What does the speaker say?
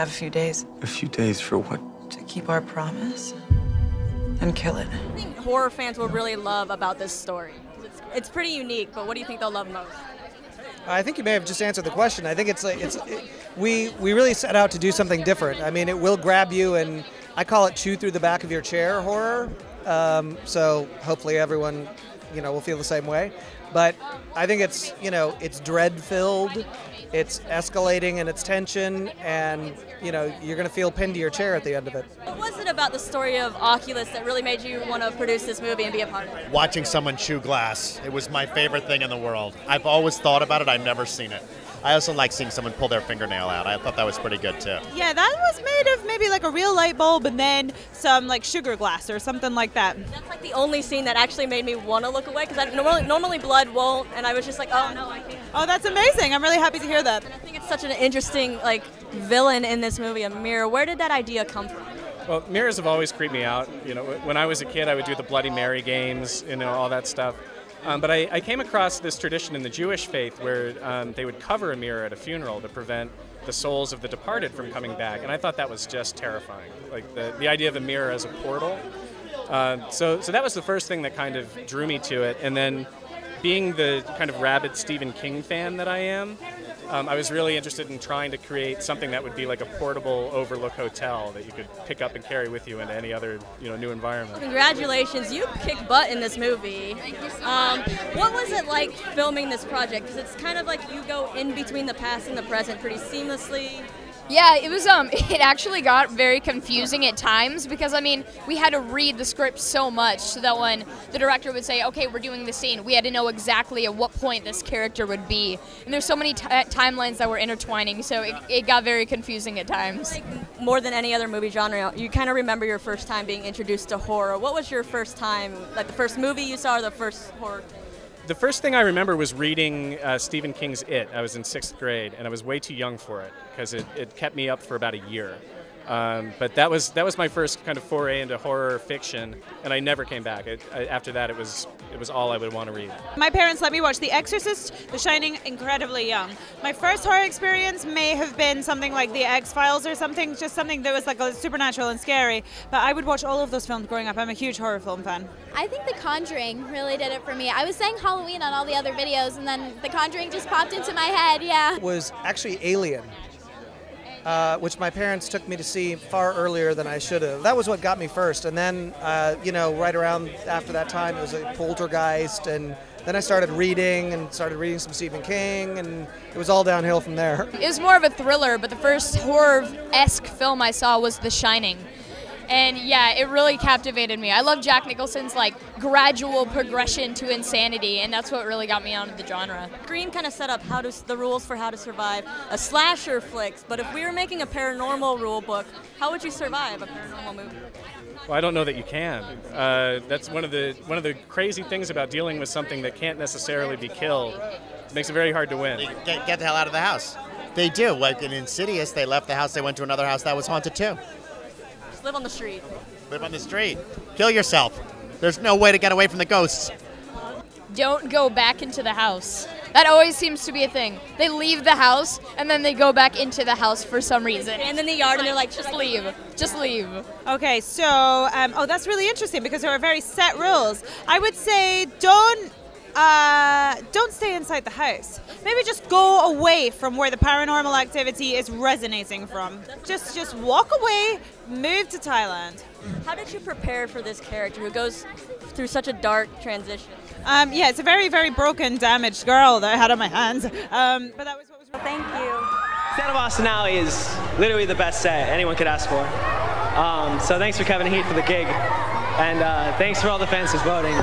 have a few days. A few days for what? To keep our promise and kill it. I think horror fans will really love about this story. It's pretty unique, but what do you think they'll love most? I think you may have just answered the question. I think we really set out to do something different. I mean, it will grab you, and I call it chew through the back of your chair horror. So hopefully everyone, will feel the same way. But I think it's dread-filled, it's escalating in its tension, and you're going to feel pinned to your chair at the end of it. What was it about the story of Oculus that really made you want to produce this movie and be a part of it? Watching someone chew glass. It was my favorite thing in the world. I've always thought about it. I've never seen it. I also like seeing someone pull their fingernail out. I thought that was pretty good too. Yeah, that was made of maybe like a real light bulb and then some like sugar glass or something like that. That's like the only scene that actually made me want to look away, because normally blood won't, and I was just like, oh no, I can't. Oh, that's amazing. I'm really happy to hear that. And I think it's such an interesting villain in this movie, a mirror. Where did that idea come from? Well, mirrors have always creeped me out. When I was a kid, I would do the Bloody Mary games, all that stuff. But I came across this tradition in the Jewish faith where they would cover a mirror at a funeral to prevent the souls of the departed from coming back, and I thought that was just terrifying. Like the idea of a mirror as a portal. So that was the first thing that kind of drew me to it, and then being the kind of rabid Stephen King fan that I am, I was really interested in trying to create something that would be like a portable overlook hotel that you could pick up and carry with you into any other new environment. Congratulations, you kicked butt in this movie. Thank you so much. What was it like filming this project? Because it's kind of like you go in between the past and the present pretty seamlessly. Yeah, it was it actually got very confusing at times because we had to read the script so much so that when the director would say, okay, we're doing this scene, we had to know exactly at what point this character would be. And there's so many timelines that were intertwining, so it got very confusing at times. More than any other movie genre, you kind of remember your first time being introduced to horror. What was your first time, like the first movie you saw or the first horror? The first thing I remember was reading Stephen King's It. I was in 6th grade, and I was way too young for it because it kept me up for about a year. But that was my first kind of foray into horror fiction, and I never came back. After that, it was all I would want to read. My parents let me watch The Exorcist, The Shining incredibly young. My first horror experience may have been something like The X-Files or something, just something that was like supernatural and scary. But I would watch all of those films growing up. I'm a huge horror film fan. I think The Conjuring really did it for me. I was saying Halloween on all the other videos, and then The Conjuring just popped into my head, yeah. It was actually Alien. Which my parents took me to see far earlier than I should have. That was what got me first, and then, right around after that time, it was a Poltergeist, and then I started reading some Stephen King, and it was all downhill from there. It was more of a thriller, but the first horror-esque film I saw was The Shining. And yeah, it really captivated me. I love Jack Nicholson's gradual progression to insanity, and that's what really got me onto the genre. Green kind of set up the rules for how to survive a slasher flicks, but if we were making a paranormal rule book, how would you survive a paranormal movie? Well, I don't know that you can. That's one of the crazy things about dealing with something that can't necessarily be killed. It makes it very hard to win. Get the hell out of the house. They do. Like in Insidious, they left the house, they went to another house that was haunted too. Live on the street. Live on the street. Kill yourself. There's no way to get away from the ghosts. Don't go back into the house. That always seems to be a thing. They leave the house, and then they go back into the house for some reason. And in the yard, and they're like, just leave. Just leave. Okay, so, that's really interesting because there are very set rules. I would say don't stay inside the house. Maybe just go away from where the paranormal activity is resonating from. Just walk away, move to Thailand. How did you prepare for this character who goes through such a dark transition? Yeah, it's a very, very broken, damaged girl that I had on my hands. But that was what was. Thank you. Set of Austin Alley is literally the best set anyone could ask for. So thanks for Kevin Heat for the gig, and thanks for all the fans for voting.